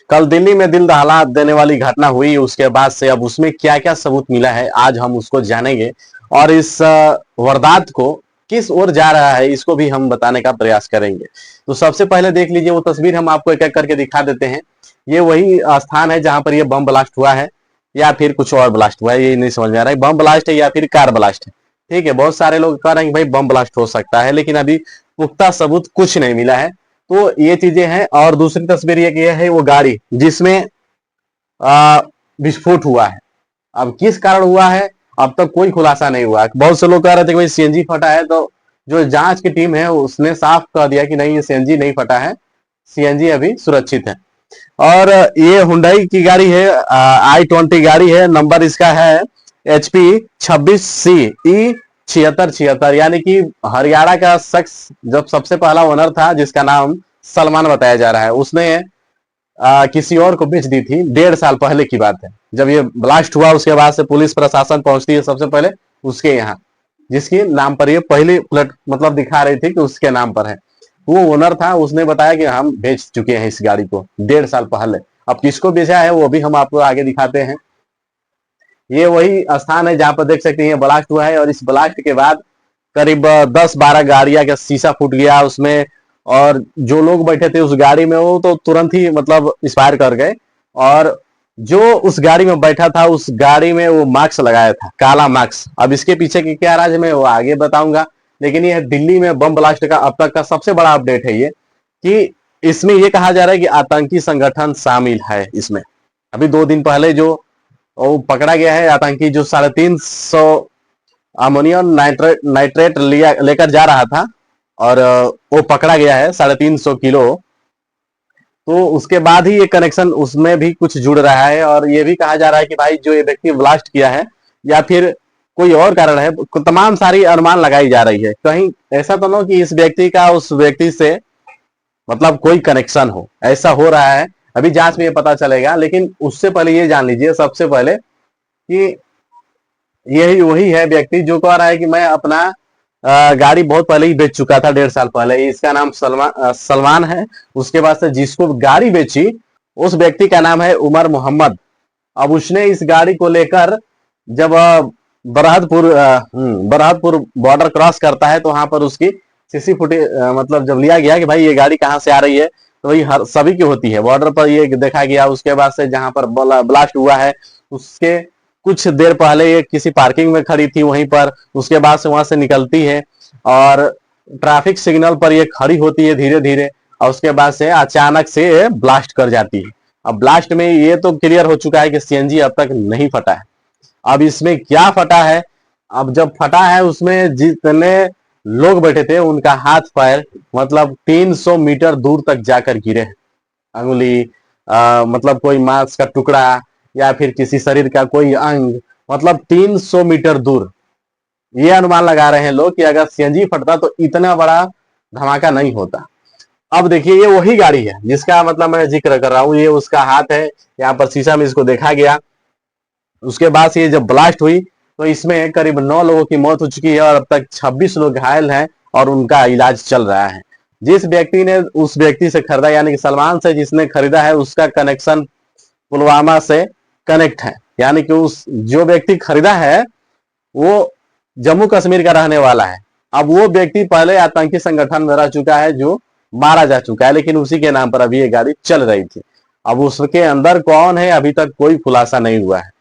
कल दिल्ली में दिल दहला देने वाली घटना हुई, उसके बाद से अब उसमें क्या क्या सबूत मिला है आज हम उसको जानेंगे और इस वारदात को किस ओर जा रहा है इसको भी हम बताने का प्रयास करेंगे। तो सबसे पहले देख लीजिए वो तस्वीर, हम आपको एक एक करके दिखा देते हैं। ये वही स्थान है जहां पर ये बम ब्लास्ट हुआ है या फिर कुछ और ब्लास्ट हुआ है, ये नहीं समझ में आ रहा है बम ब्लास्ट है या फिर कार ब्लास्ट है। ठीक है, बहुत सारे लोग कह रहे हैं कि भाई बम ब्लास्ट हो सकता है, लेकिन अभी पुख्ता सबूत कुछ नहीं मिला है। तो ये चीजें हैं। और दूसरी तस्वीर ये है वो गाड़ी जिसमें विस्फोट हुआ है। अब किस कारण हुआ है अब तक कोई खुलासा नहीं हुआ। बहुत से लोग कह रहे थे कि भाई सीएनजी फटा है, तो जो जांच की टीम है उसने साफ कह दिया कि नहीं, ये सीएनजी नहीं फटा है, सीएनजी अभी सुरक्षित है। और ये हुंडई की गाड़ी है, i20 गाड़ी है, नंबर इसका है HP 26C E7676, यानी कि हरियाणा का शख्स जब सबसे पहला ओनर था जिसका नाम सलमान बताया जा रहा है, उसने किसी और को बेच दी थी। 1.5 साल पहले की बात है जब ये ब्लास्ट हुआ। उसके बाद से पुलिस प्रशासन पहुंचती है सबसे पहले उसके यहाँ, जिसके नाम पर ये पहले प्लेट मतलब दिखा रही थी कि उसके नाम पर है। वो ओनर था, उसने बताया कि हम बेच चुके हैं इस गाड़ी को 1.5 साल पहले। अब किसको बेचा है वो भी हम आपको आगे दिखाते हैं। ये वही स्थान है जहां पर देख सकते हैं ब्लास्ट हुआ है, और इस ब्लास्ट के बाद करीब 10-12 गाड़ियां का शीशा फूट गया उसमें, और जो लोग बैठे थे उस गाड़ी में वो तो तुरंत ही मतलब एक्सपायर कर गए। और जो उस गाड़ी में बैठा था उस गाड़ी में वो मास्क लगाया था, काला मास्क। अब इसके पीछे की क्या राज मैं वो आगे बताऊंगा, लेकिन ये दिल्ली में बम ब्लास्ट का अब तक का सबसे बड़ा अपडेट है ये, कि इसमें ये कहा जा रहा है कि आतंकी संगठन शामिल है इसमें। अभी 2 दिन पहले जो वो पकड़ा गया है आतंकी, जो 350 अमोनियम नाइट्रेट लेकर जा रहा था, और वो पकड़ा गया है 350 किलो। तो उसके बाद ही ये कनेक्शन उसमें भी कुछ जुड़ रहा है, और ये भी कहा जा रहा है कि भाई जो ये व्यक्ति ब्लास्ट किया है या फिर कोई और कारण है, तमाम सारी अनुमान लगाई जा रही है। कहीं ऐसा तो ना कि इस व्यक्ति का उस व्यक्ति से मतलब कोई कनेक्शन हो, ऐसा हो रहा है। अभी जांच में ये पता चलेगा, लेकिन उससे पहले ये जान लीजिए सबसे पहले कि यही वही है व्यक्ति जो कह रहा है कि मैं अपना गाड़ी बहुत पहले ही बेच चुका था, 1.5 साल पहले। इसका नाम सलमान है। उसके बाद से जिसको गाड़ी बेची उस व्यक्ति का नाम है उमर मोहम्मद। अब उसने इस गाड़ी को लेकर जब बरहदपुर बॉर्डर क्रॉस करता है तो वहां पर उसकी सीसी फुटेज मतलब जब लिया गया कि भाई ये गाड़ी कहाँ से आ रही है, तो वही हर सभी की होती है, बॉर्डर पर ये देखा गया। उसके बाद से जहां पर ब्लास्ट हुआ है उसके कुछ देर पहले ये किसी पार्किंग में खड़ी थी वहीं पर, उसके बाद से वहां से निकलती है और ट्रैफिक सिग्नल पर ये खड़ी होती है धीरे धीरे, और उसके बाद से अचानक से ब्लास्ट कर जाती है। अब ब्लास्ट में ये तो क्लियर हो चुका है कि सीएनजी अब तक नहीं फटा है। अब इसमें क्या फटा है, अब जब फटा है उसमें जितने लोग बैठे थे उनका हाथ पैर मतलब 300 मीटर दूर तक जाकर गिरे। अंगुली मतलब कोई मांस का टुकड़ा या फिर किसी शरीर का कोई अंग, मतलब 300 मीटर दूर। ये अनुमान लगा रहे हैं लोग कि अगर सीएनजी फटता तो इतना बड़ा धमाका नहीं होता। अब देखिए ये वही गाड़ी है जिसका मतलब मैं जिक्र कर रहा हूं, ये उसका हाथ है, यहाँ पर शीशा में इसको देखा गया। उसके बाद से ये जब ब्लास्ट हुई तो इसमें करीब 9 लोगों की मौत हो चुकी है और अब तक 26 लोग घायल हैं और उनका इलाज चल रहा है। जिस व्यक्ति ने उस व्यक्ति से खरीदा, यानी कि सलमान से जिसने खरीदा है, उसका कनेक्शन पुलवामा से कनेक्ट है, यानी कि उस जो व्यक्ति खरीदा है वो जम्मू कश्मीर का रहने वाला है। अब वो व्यक्ति पहले आतंकी संगठन में रह चुका है जो मारा जा चुका है, लेकिन उसी के नाम पर अभी ये गाड़ी चल रही थी। अब उसके अंदर कौन है अभी तक कोई खुलासा नहीं हुआ है।